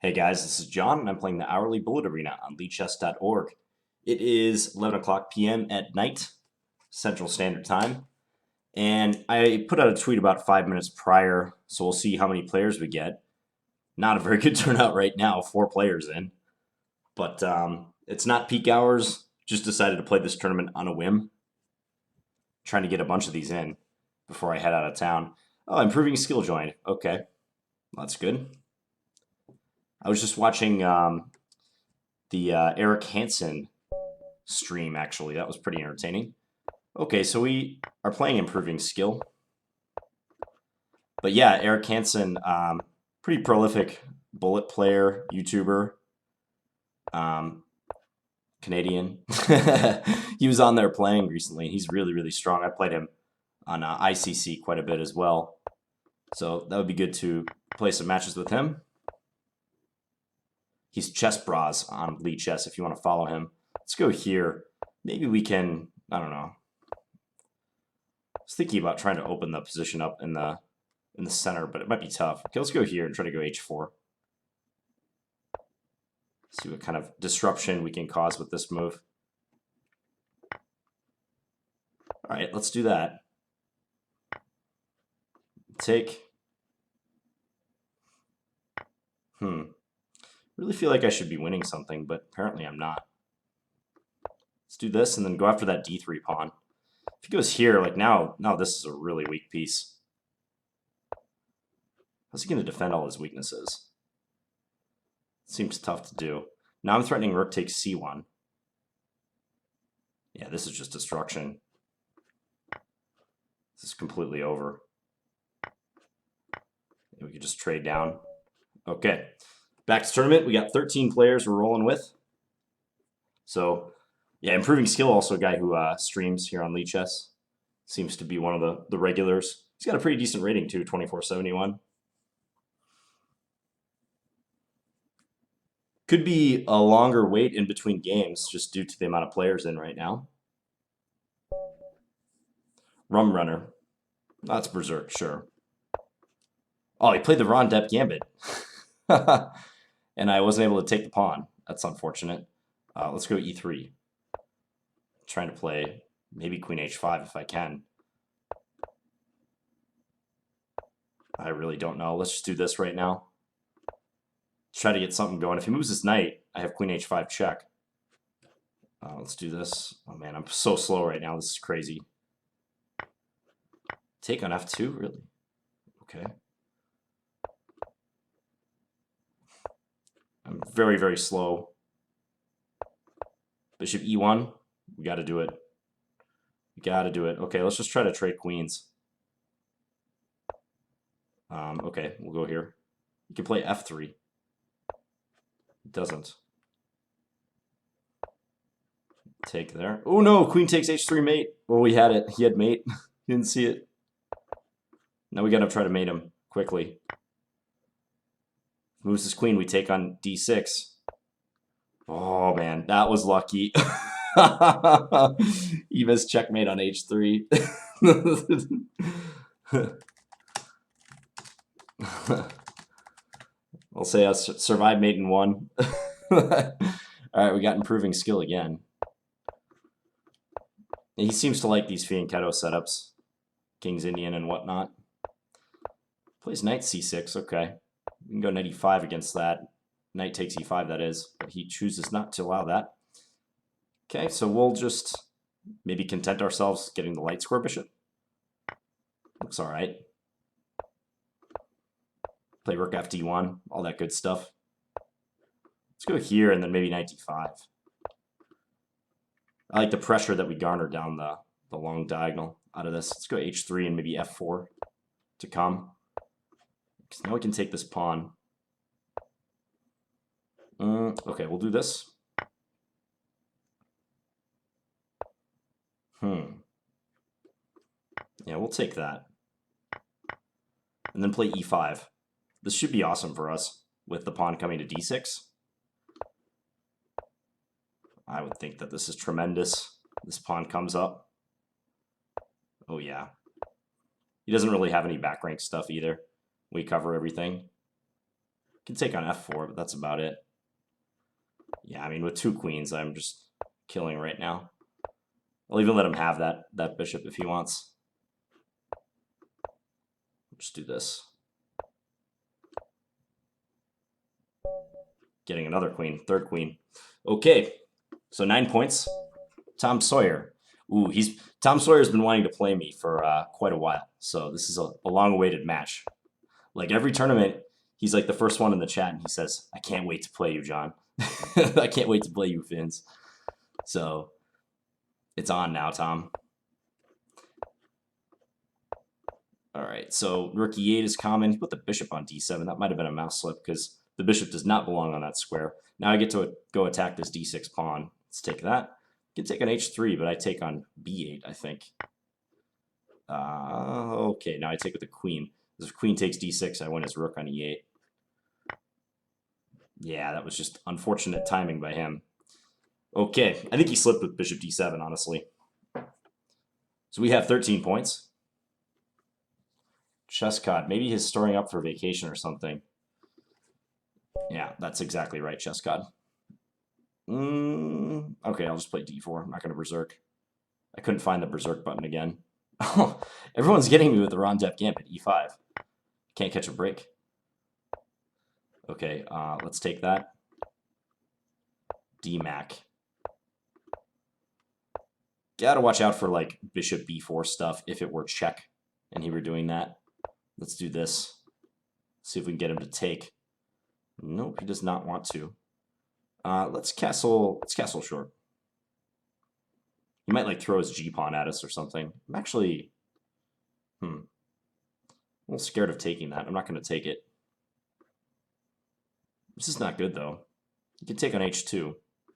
Hey guys, this is John, and I'm playing the Hourly Bullet Arena on lichess.org. It is 11 o'clock p.m. at night, Central Standard Time, and I put out a tweet about 5 minutes prior, so we'll see how many players we get. Not a very good turnout right now, 4 players in, but it's not peak hours. Just decided to play this tournament on a whim, trying to get a bunch of these in before I head out of town. Oh, improving skill joined. Okay, that's good. I was just watching the Eric Hansen stream, actually. That was pretty entertaining. Okay, so we are playing improving skill. But yeah, Eric Hansen, pretty prolific bullet player, YouTuber, um, Canadian. He was on there playing recently. He's really, really strong. I played him on ICC quite a bit as well. So that would be good to play some matches with him. He's Chess Bras on Lead Chess if you want to follow him. Let's go here. Maybe we can, I don't know. I was thinking about trying to open the position up in the center, but it might be tough. Okay, let's go here and try to go h4. See what kind of disruption we can cause with this move. All right, let's do that. Take. Really feel like I should be winning something, but apparently I'm not. Let's do this and then go after that d3 pawn. If he goes here, like now this is a really weak piece. How's he going to defend all his weaknesses? Seems tough to do. Now I'm threatening rook takes c1. Yeah, this is just destruction. This is completely over. We could just trade down. Okay. Back to tournament. We got 13 players we're rolling with. So, yeah, improving skill, also a guy who streams here on Lead Chess. Seems to be one of the regulars. He's got a pretty decent rating, too, 2471. Could be a longer wait in between games just due to the amount of players in right now. Rum Runner. That's Berserk, sure. Oh, he played the Ron Depp Gambit. And I wasn't able to take the pawn. That's unfortunate. Let's go e3. Trying to play maybe queen h5 if I can. I really don't know. Let's just do this right now. Try to get something going. If he moves his knight, I have queen h5 check. Let's do this. Oh man, I'm so slow right now. This is crazy. Take on f2, really? Okay. I'm very, very slow. Bishop e1. We got to do it. We got to do it. Okay, let's just try to trade queens. Okay, we'll go here. You can play f3. It doesn't. Take there. Oh no, queen takes h3 mate. Oh, he had it. He had mate. He didn't see it. Now we got to try to mate him quickly. Moves his queen, we take on d6. Oh man, that was lucky. He missed checkmate on h3. I'll say I survived mate in one. Alright, we got improving skill again. He seems to like these fianchetto setups. King's Indian and whatnot. Plays knight c6, okay. We can go knight e5 against that. Knight takes e5, that is, but he chooses not to allow that. Okay, so we'll just maybe content ourselves getting the light square bishop. Looks all right. Play rook fd1, all that good stuff. Let's go here and then maybe knight d5. I like the pressure that we garner down the long diagonal out of this. Let's go h3 and maybe f4 to come. Because now we can take this pawn. Okay, we'll do this. Yeah, we'll take that. And then play e5. This should be awesome for us with the pawn coming to d6. I would think that this is tremendous. This pawn comes up. Oh yeah. He doesn't really have any back rank stuff either. We cover everything. Can take on f4, but that's about it. Yeah, I mean, with 2 queens, I'm just killing right now. I'll even let him have that bishop if he wants. Just do this. Getting another queen, 3rd queen. Okay, so 9 points. Tom Sawyer. Ooh, Tom Sawyer's been wanting to play me for quite a while, so this is a long-awaited match. Like every tournament, he's like the first one in the chat, and he says, "I can't wait to play you, John. I can't wait to play you, Fins." So it's on now, Tom. All right, so rook e8 is common. He put the bishop on d7. That might have been a mouse slip because the bishop does not belong on that square. Now I get to go attack this d6 pawn. Let's take that. I can take on h3, but I take on b8, I think. Okay, now I take with the queen. If queen takes d6, I win his rook on e8. Yeah, that was just unfortunate timing by him. Okay, I think he slipped with bishop d7, honestly. So we have 13 points. Chesscott, maybe he's storing up for vacation or something. Yeah, that's exactly right, Chesscott. Okay, I'll just play d4. I'm not going to berserk. I couldn't find the berserk button again. Oh, everyone's getting me with the Ron Depp Gambit, e5. Can't catch a break. Okay, let's take that. D-Mac. Gotta watch out for, like, bishop b4 stuff if it were check and he were doing that. Let's do this. See if we can get him to take. Nope, he does not want to. Let's castle short. He might, like, throw his g-pawn at us or something. I'm actually... a little scared of taking that. I'm not going to take it. This is not good, though. You can take on h2.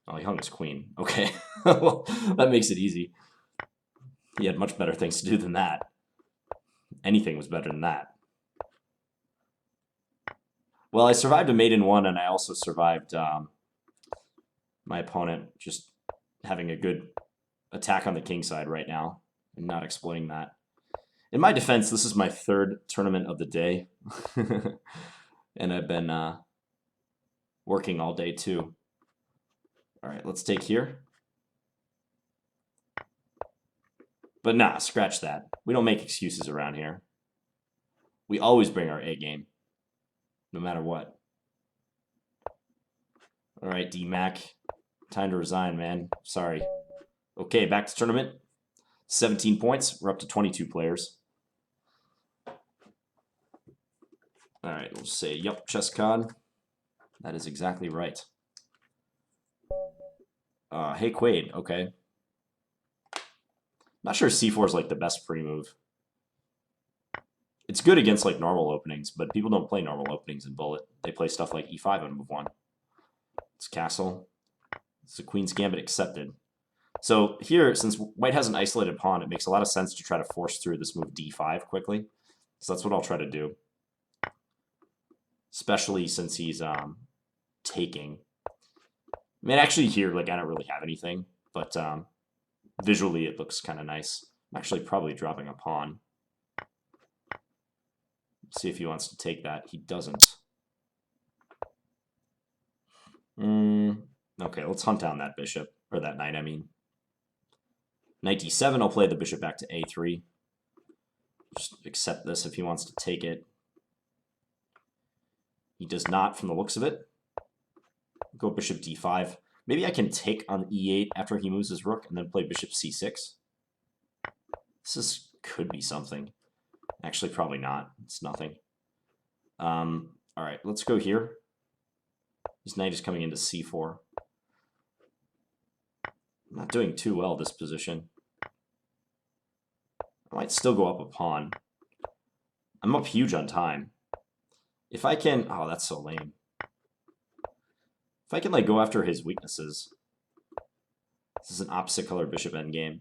Oh, he hung his queen. Okay. Well, that makes it easy. He had much better things to do than that. Anything was better than that. Well, I survived a mate in 1, and I also survived my opponent just having a good attack on the king side right now and not exploiting that. In my defense, this is my 3rd tournament of the day. And I've been working all day, too. All right, let's take here. But nah, scratch that. We don't make excuses around here. We always bring our A game, no matter what. All right, D-Mac. Time to resign, man. Sorry. Okay, back to tournament. 17 points. We're up to 22 players. All right, we'll just say, yup, ChessCon. That is exactly right. Hey, Quaid. Okay. Not sure c4 is like the best pre-move. It's good against like normal openings, but people don't play normal openings in Bullet. They play stuff like e5 on move 1. It's castle. It's a queen's gambit accepted. So here, since white has an isolated pawn, it makes a lot of sense to try to force through this move d5 quickly. So that's what I'll try to do. Especially since he's taking. I mean, actually here, like I don't really have anything, but visually it looks kind of nice. I'm actually probably dropping a pawn. See if he wants to take that. He doesn't. Okay, let's hunt down that bishop. Or that knight, I mean. Knight d7, I'll play the bishop back to a3. Just accept this if he wants to take it. He does not from the looks of it. Go bishop d5. Maybe I can take on e8 after he moves his rook and then play bishop c6. Could be something. Actually, probably not. It's nothing. All right, let's go here. His knight is coming into c4. I'm not doing too well this position. I might still go up a pawn. I'm up huge on time. If I can... Oh, that's so lame. If I can, like, go after his weaknesses. This is an opposite color bishop endgame.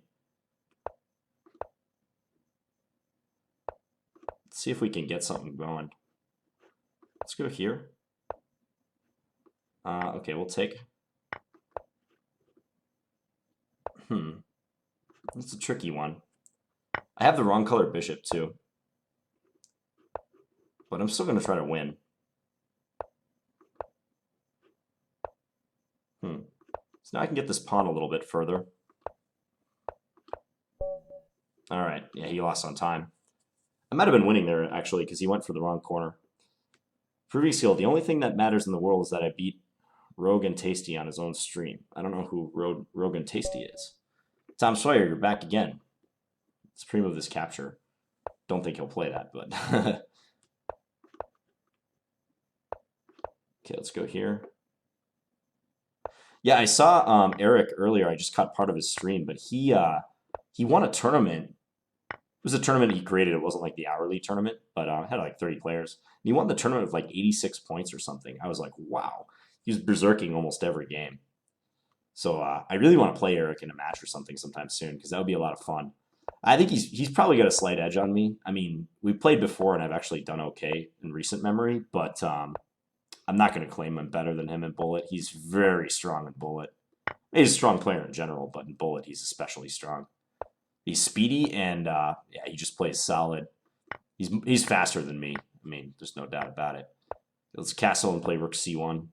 Let's see if we can get something going. Let's go here. Okay, we'll take... That's a tricky one. I have the wrong color bishop, too. But I'm still going to try to win. So now I can get this pawn a little bit further. All right, yeah, he lost on time. I might have been winning there, actually, because he went for the wrong corner. Proving skill, the only thing that matters in the world is that I beat Rogan Tasty on his own stream. I don't know who Rogan Tasty is. Tom Sawyer, you're back again. Supreme of this capture. Don't think he'll play that, but... Okay, let's go here. Yeah, I saw Eric earlier. I just caught part of his stream, but he won a tournament. It was a tournament he created. It wasn't like the hourly tournament, but had like 30 players. And he won the tournament with like 86 points or something. I was like, wow. He was berserking almost every game. So I really want to play Eric in a match or something sometime soon because that would be a lot of fun. I think he's probably got a slight edge on me. I mean, we played before and I've actually done okay in recent memory, but I'm not going to claim I'm better than him in Bullet. He's very strong in Bullet. He's a strong player in general, but in Bullet he's especially strong. He's speedy and yeah, he just plays solid. He's faster than me. I mean, there's no doubt about it. Let's castle and play rook c1.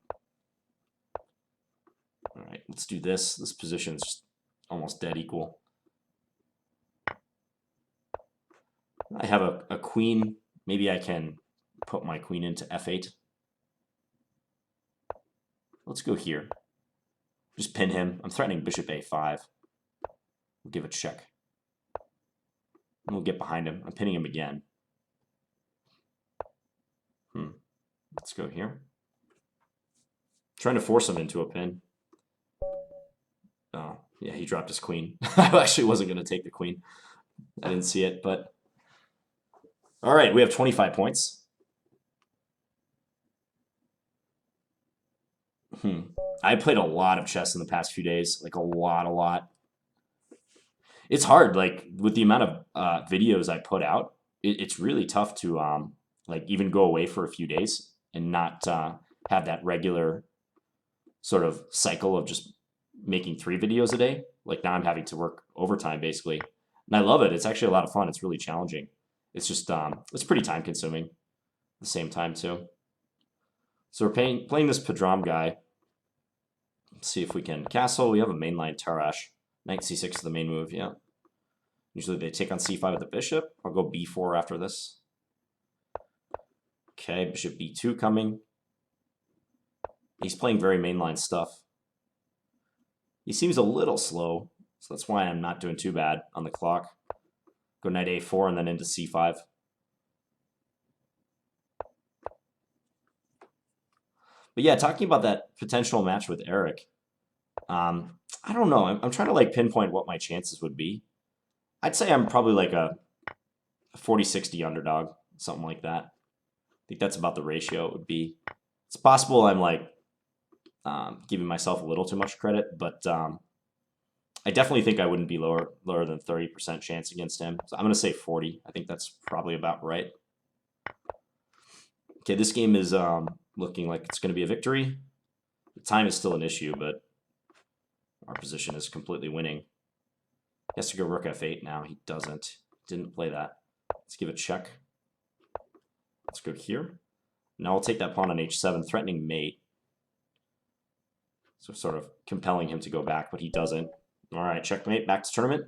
All right, let's do this. This position is just almost dead equal. I have a queen. Maybe I can put my queen into f8. Let's go here. Just pin him. I'm threatening bishop a5. We'll give a check. And we'll get behind him. I'm pinning him again. Let's go here. Trying to force him into a pin. Oh, yeah, he dropped his queen. I actually wasn't going to take the queen. I didn't see it, but... All right, we have 25 points. I played a lot of chess in the past few days, like a lot. It's hard, like with the amount of videos I put out, it's really tough to like even go away for a few days and not have that regular sort of cycle of just making 3 videos a day. Like now I'm having to work overtime basically, and I love it. It's actually a lot of fun. It's really challenging. It's just it's pretty time consuming at the same time too. So we're playing this Padram guy. Let's see if we can castle. We have a mainline Tarash. Knight c6 is the main move, yeah. Usually they take on c5 with the bishop. I'll go b4 after this. Okay, bishop b2 coming. He's playing very mainline stuff. He seems a little slow, so that's why I'm not doing too bad on the clock. Go knight a4 and then into c5. But yeah, talking about that potential match with Eric, I don't know. I'm trying to like pinpoint what my chances would be. I'd say I'm probably like a 40-60 underdog, something like that. I think that's about the ratio it would be. It's possible I'm like giving myself a little too much credit, but I definitely think I wouldn't be lower than 30% chance against him. So I'm going to say 40. I think that's probably about right. Okay, this game is looking like it's going to be a victory. The time is still an issue, but our position is completely winning. He has to go rook f8 now. He doesn't. Didn't play that. Let's give it a check. Let's go here. Now I'll take that pawn on h7, threatening mate. So sort of compelling him to go back, but he doesn't. All right, checkmate, back to tournament.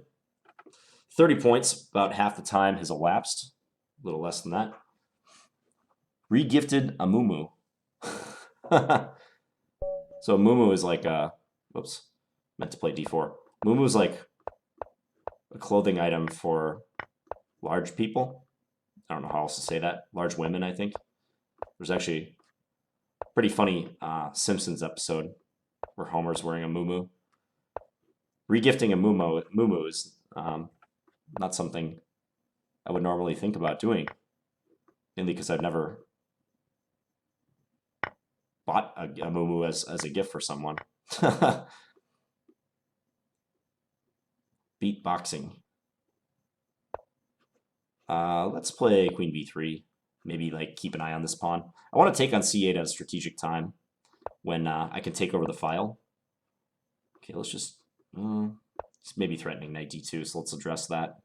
30 points, about half the time has elapsed. A little less than that. Regifted a muumuu. So muumuu is like a, whoops, meant to play d4. Muumuu is like a clothing item for large people. I don't know how else to say that. Large women, I think. There's actually a pretty funny Simpsons episode where Homer's wearing a muumuu. Regifting a muumuu is not something I would normally think about doing, mainly because I've never bought a muumuu as a gift for someone. Beatboxing. Let's play queen b3. Maybe like keep an eye on this pawn. I want to take on c8 at a strategic time when I can take over the file. Okay, let's just it's maybe threatening knight d2, so let's address that.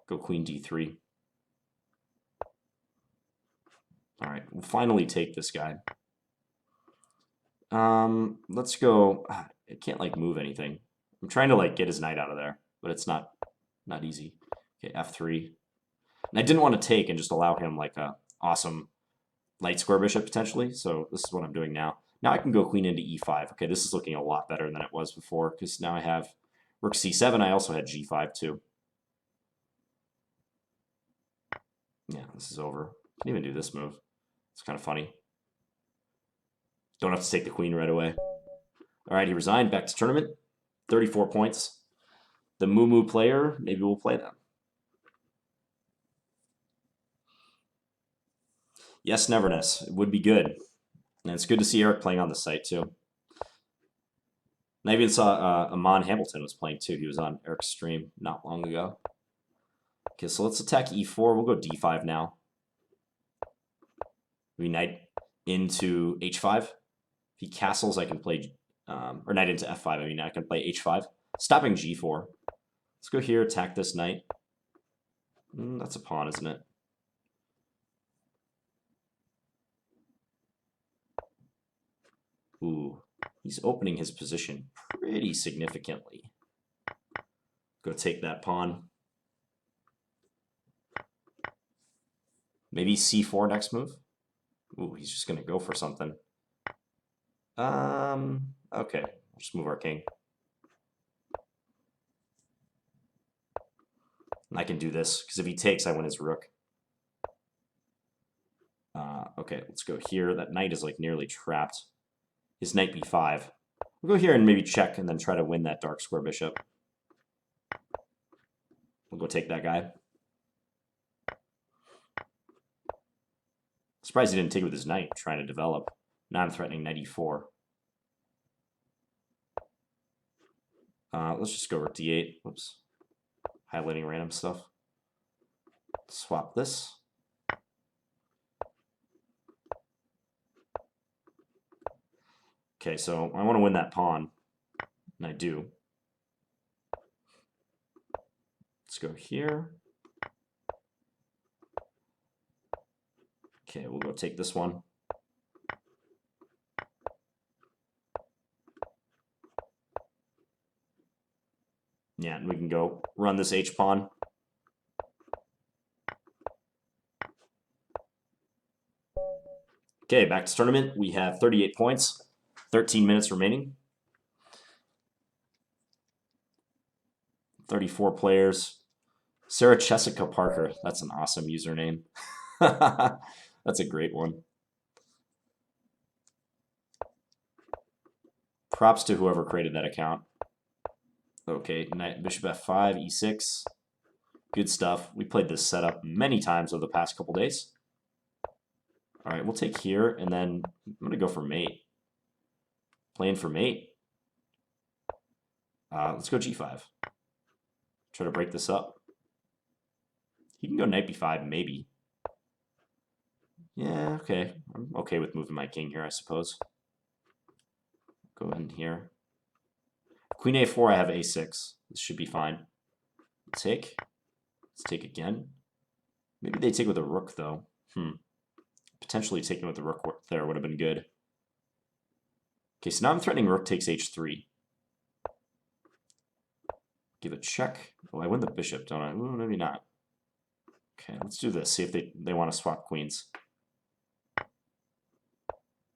Go queen d3. All right, we'll finally take this guy. Let's go. I can't like move anything. I'm trying to like get his knight out of there, but it's not easy. Okay, f3. And I didn't want to take and just allow him like a awesome light square bishop potentially. So this is what I'm doing now. Now I can go queen into e5. Okay, this is looking a lot better than it was before because now I have rook c7. I also had g5 too. Yeah, this is over. Can even do this move. It's kind of funny. Don't have to take the queen right away. All right, he resigned. Back to tournament. 34 points. The Moo player, maybe we'll play them. Yes, Neverness. It would be good. And it's good to see Eric playing on the site, too. And I even saw Amon Hamilton was playing, too. He was on Eric's stream not long ago. Okay, so let's attack e4. We'll go d5 now. We knight into h5. If he castles, I can play... or knight into f5, I mean, I can play h5. Stopping g4. Let's go here, attack this knight. That's a pawn, isn't it? Ooh, he's opening his position pretty significantly. Go take that pawn. Maybe c4 next move. Ooh, he's just going to go for something. Okay, we'll just move our king. And I can do this, because if he takes, I win his rook. Okay, let's go here. That knight is like nearly trapped. His knight b5. We'll go here and maybe check and then try to win that dark square bishop. We'll go take that guy. Surprised he didn't take it with his knight, trying to develop. Now I'm threatening knight e4. Let's just go rook d8. Whoops. Highlighting random stuff. Swap this. Okay, so I want to win that pawn, and I do. Let's go here. Okay, we'll go take this one. Yeah, and we can go run this h-pawn. Okay, back to tournament. We have 38 points, 13 minutes remaining. 34 players. Sarah Jessica Parker. That's an awesome username. That's a great one. Props to whoever created that account. Okay, knight, bishop f5, e6. Good stuff. We played this setup many times over the past couple days. All right, we'll take here, and then I'm going to go for mate. Playing for mate. Let's go g5. Try to break this up. He can go knight b5, maybe. Yeah, okay. I'm okay with moving my king here, I suppose. Go in here. Queen a4, I have a6. This should be fine. Take. Let's take again. Maybe they take with a rook, though. Potentially taking with the rook there would have been good. Okay, so now I'm threatening rook takes h3. Give a check. Oh, I win the bishop, don't I? Ooh, maybe not. Okay, let's do this. See if they want to swap queens.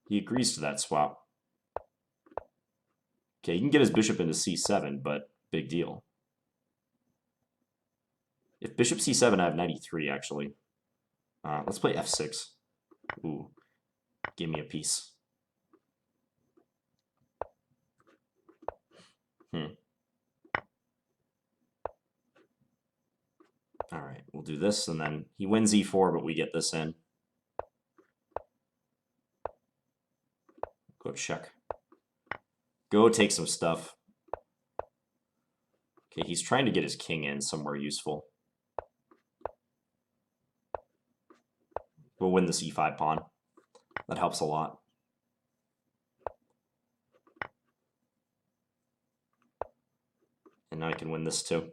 He agrees to that swap. Okay, he can get his bishop into c7, but big deal. If bishop c7, I have 93, actually. Let's play f6. Ooh, give me a piece. All right, we'll do this, and then he wins e4, but we get this in. Go check. Go take some stuff. Okay, he's trying to get his king in somewhere useful. We'll win this e5 pawn. That helps a lot. And now I can win this too.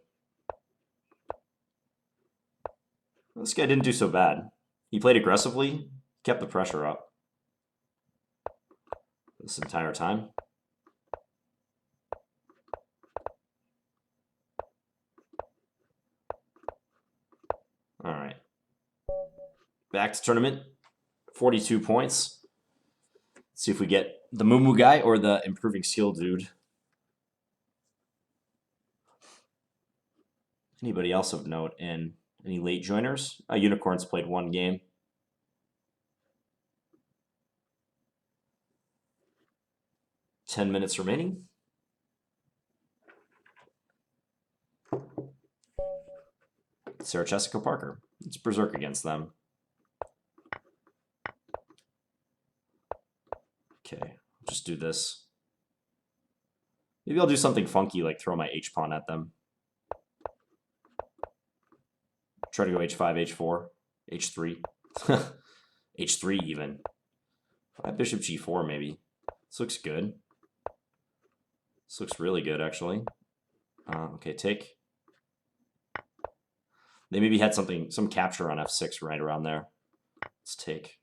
This guy didn't do so bad. He played aggressively, kept the pressure up. this entire time. All right. Back to tournament. 42 points. Let's see if we get the Moo guy or the improving skill dude. Anybody else of note in any late joiners? Unicorns played 1 game. Ten minutes remaining. Sarah Jessica Parker. It's berserk against them. Okay, just do this. Maybe I'll do something funky like throw my H-pawn at them. Try to go H5, H4, H3. H3 even. Bishop G4 maybe. This looks good. This looks really good actually. Okay, take. They maybe had some capture on F6 right around there. Let's take.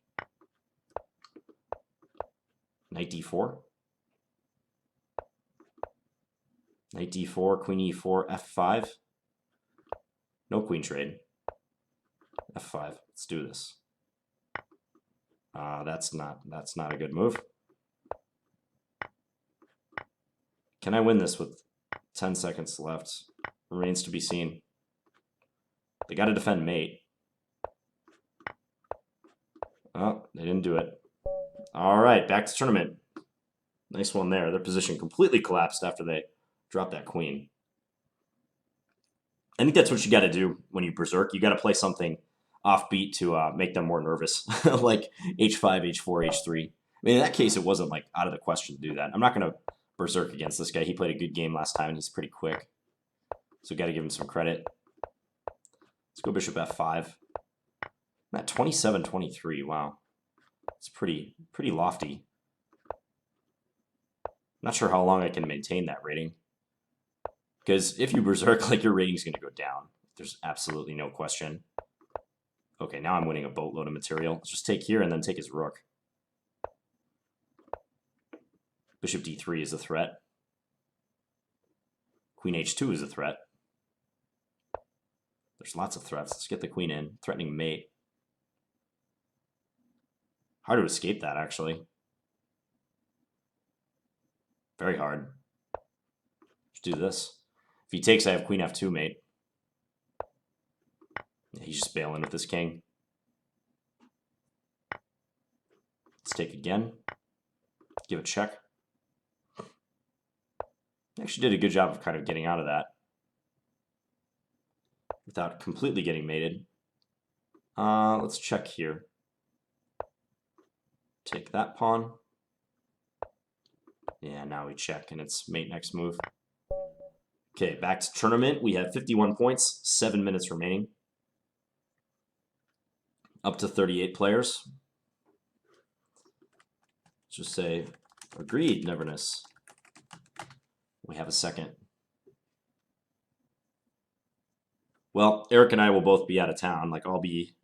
Knight D4. Knight D4, Queen E4, F5. No queen trade. F5. Let's do this. That's not a good move. Can I win this with 10 seconds left? Remains to be seen. They got to defend mate. Oh, they didn't do it. All right, back to tournament. Nice one there. Their position completely collapsed after they dropped that queen. I think that's what you got to do when you berserk. You got to play something offbeat to make them more nervous, like H5, H4, H3. I mean, in that case, it wasn't like out of the question to do that. I'm not going to berserk against this guy. He played a good game last time, and he's pretty quick. So got to give him some credit. Let's go bishop F5. I'm at 27-23. Wow. It's pretty lofty. Not sure how long I can maintain that rating. Because if you berserk, like, your rating's going to go down. There's absolutely no question. Okay, now I'm winning a boatload of material. Let's just take here and then take his rook. Bishop D3 is a threat. Queen H2 is a threat. There's lots of threats. Let's get the queen in. Threatening mate. Hard to escape that, actually. Very hard. Let's do this. If he takes, I have queen F2 mate. He's just bailing with this king. Let's take again. Give a check. Actually did a good job of kind of getting out of that without completely getting mated. Let's check here. Take that pawn. Yeah, now we check, and it's mate next move. Okay, back to tournament. We have 51 points, 7 minutes remaining. Up to 38 players. Just say, agreed, Neverness. We have a second. Well, Eric and I will both be out of town. Like, I'll be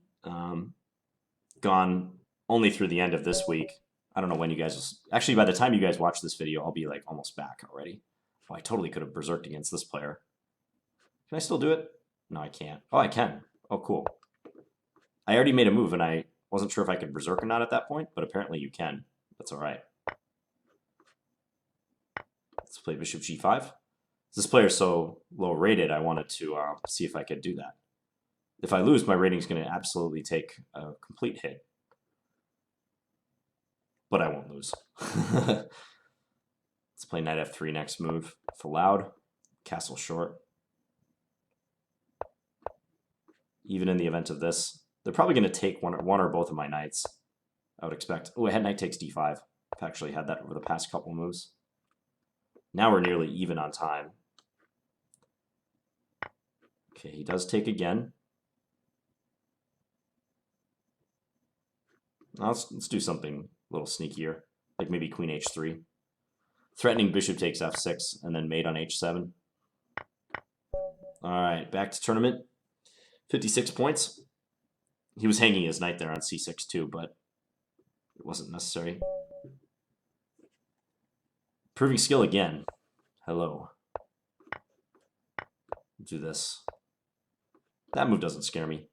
gone only through the end of this week. I don't know when you guys... Actually, by the time you guys watch this video, I'll be, like, almost back already. Oh, I totally could have berserked against this player. Can I still do it? No, I can't. Oh, I can. Oh, cool. I already made a move, and I wasn't sure if I could berserk or not at that point, but apparently you can. That's all right. Let's play bishop g5. This player is so low rated, I wanted to see if I could do that. If I lose, my rating's going to absolutely take a complete hit. But I won't lose. Let's play knight f3 next move. If allowed, castle short. Even in the event of this, they're probably going to take one or both of my knights, I would expect. Oh, I had knight takes d5. I've actually had that over the past couple moves. Now we're nearly even on time. Okay, he does take again. Now let's do something a little sneakier, like maybe queen h3. Threatening bishop takes f6 and then mate on h7. All right, back to tournament. 56 points. He was hanging his knight there on c6 too, but it wasn't necessary. Improving skill again. Hello. Do this. That move doesn't scare me.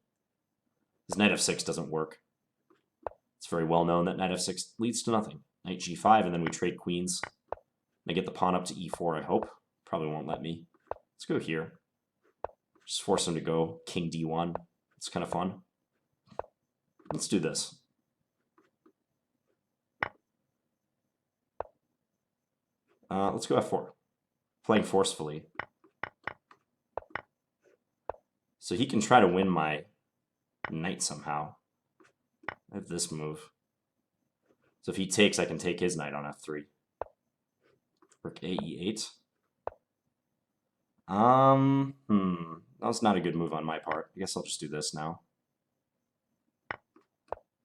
His knight f6 doesn't work. It's very well known that knight f6 leads to nothing. Knight g5, and then we trade queens. I get the pawn up to e4, I hope. Probably won't let me. Let's go here. Just force him to go king d1. It's kind of fun. Let's do this. Let's go f4. Playing forcefully. So he can try to win my knight somehow. I have this move. So if he takes, I can take his knight on f3. Rook a e8. That was not a good move on my part. I guess I'll just do this now.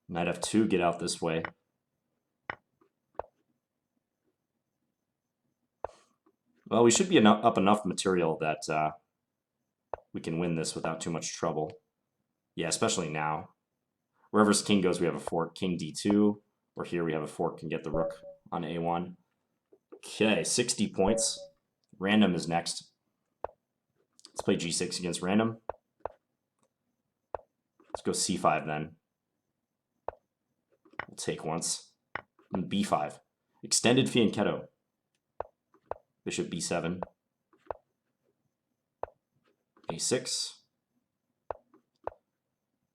Knight f2, get out this way. Well, we should be up enough material that we can win this without too much trouble. Yeah, especially now. Wherever his king goes, we have a fork, king d2. Or here we have a fork and get the rook on a1. Okay, 60 points. Random is next. Let's play g6 against random. Let's go c5 then. We'll take once. And b5. Extended fianchetto. Bishop b7. a6.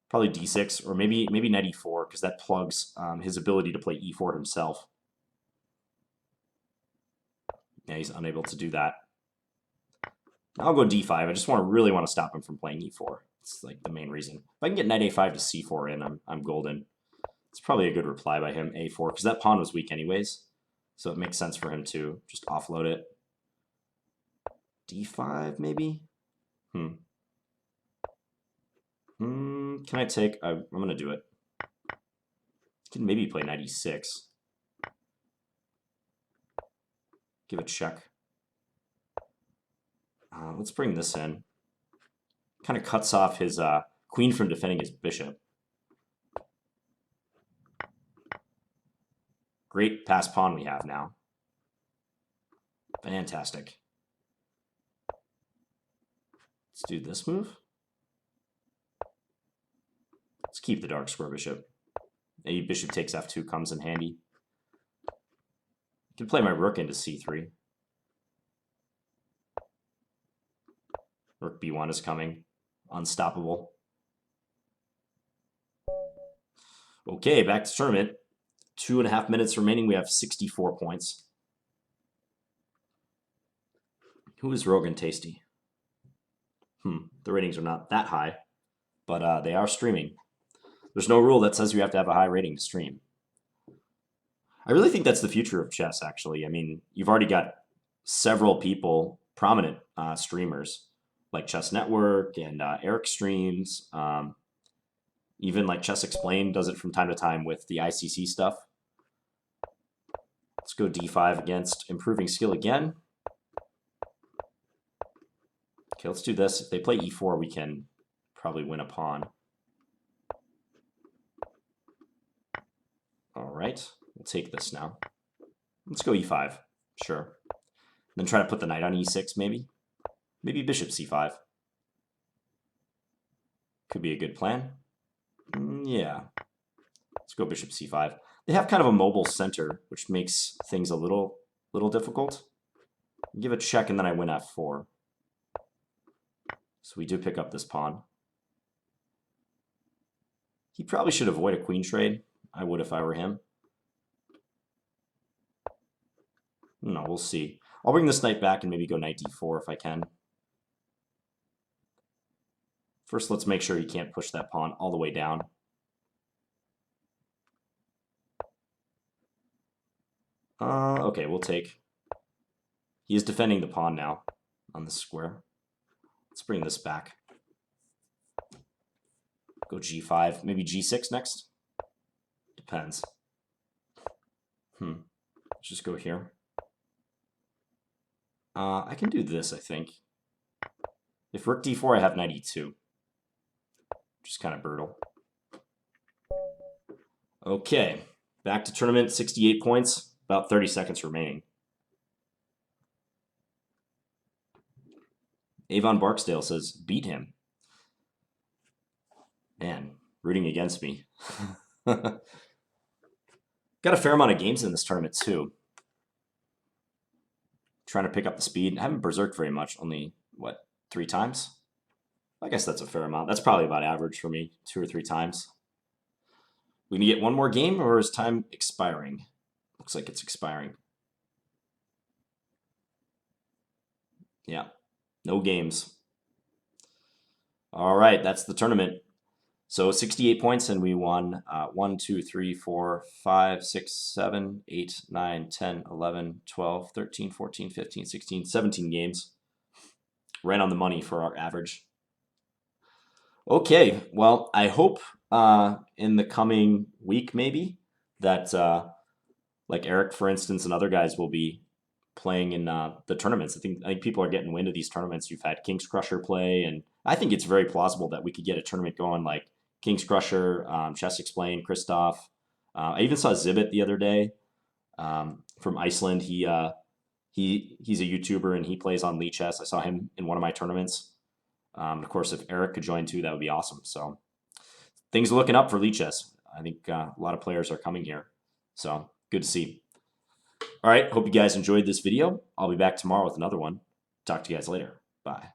Probably d6, or maybe knight e4, because that plugs his ability to play e4 himself. Yeah, he's unable to do that. I'll go d5. I just really want to stop him from playing e4. It's like the main reason. If I can get knight a5 to c4 in, I'm golden. It's probably a good reply by him, a4, because that pawn was weak anyways. So it makes sense for him to just offload it. d5, maybe? Can I take... I'm going to do it. I can maybe play knight e6. Give it check. Let's bring this in. Kind of cuts off his queen from defending his bishop. Great pass pawn we have now. Fantastic. Let's do this move. Let's keep the dark square bishop. A bishop takes f2 comes in handy. I can play my rook into c3. Rook b1 is coming. Unstoppable. Okay, back to tournament. 2.5 minutes remaining. We have 64 points. Who is Rogan Tasty? The ratings are not that high, but they are streaming. There's no rule that says you have to have a high rating to stream. I really think that's the future of chess, actually. I mean, you've already got several people, prominent streamers, like Chess Network and Eric streams. Even like Chess Explained does it from time to time with the ICC stuff. Let's go d5 against improving skill again. Okay, let's do this. If they play e4, we can probably win a pawn. All right, we'll take this now. Let's go e5, sure. Then try to put the knight on e6, maybe. Maybe bishop c5. Could be a good plan. Yeah. Let's go bishop c5. They have kind of a mobile center, which makes things a little difficult. Give a check, and then I win f4. So we do pick up this pawn. He probably should avoid a queen trade. I would if I were him. No, we'll see. I'll bring this knight back and maybe go knight d4 if I can. First, let's make sure he can't push that pawn all the way down. Okay, we'll take. He is defending the pawn now on this square. Let's bring this back. Go g5, maybe g6 next. Depends. Let's just go here. I can do this, I think. If rook d4, I have knight e2. Just kind of brutal. Okay, back to tournament, 68 points, about 30 seconds remaining. Avon Barksdale says, beat him. Man, rooting against me. Got a fair amount of games in this tournament, too. Trying to pick up the speed. I haven't berserked very much, only, what, 3 times? I guess that's a fair amount. That's probably about average for me, 2 or 3 times. We need to get one more game, or is time expiring? Looks like it's expiring. Yeah, no games. All right, that's the tournament. So 68 points, and we won 1, 2, 3, 4, 5, 6, 7, 8, 9, 10, 11, 12, 13, 14, 15, 16, 17 games. Right on the money for our average. Okay, well, I hope in the coming week, maybe, that like Eric, for instance, and other guys will be playing in the tournaments. I think people are getting wind of these tournaments. You've had King's Crusher play, and I think it's very plausible that we could get a tournament going like King's Crusher, Chess Explained, Christoph. I even saw Zibit the other day from Iceland. He's a YouTuber and he plays on lichess. I saw him in one of my tournaments. Of course, if Eric could join too, that would be awesome. So things are looking up for lichess. I think a lot of players are coming here. So good to see. All right, hope you guys enjoyed this video. I'll be back tomorrow with another one. Talk to you guys later. Bye.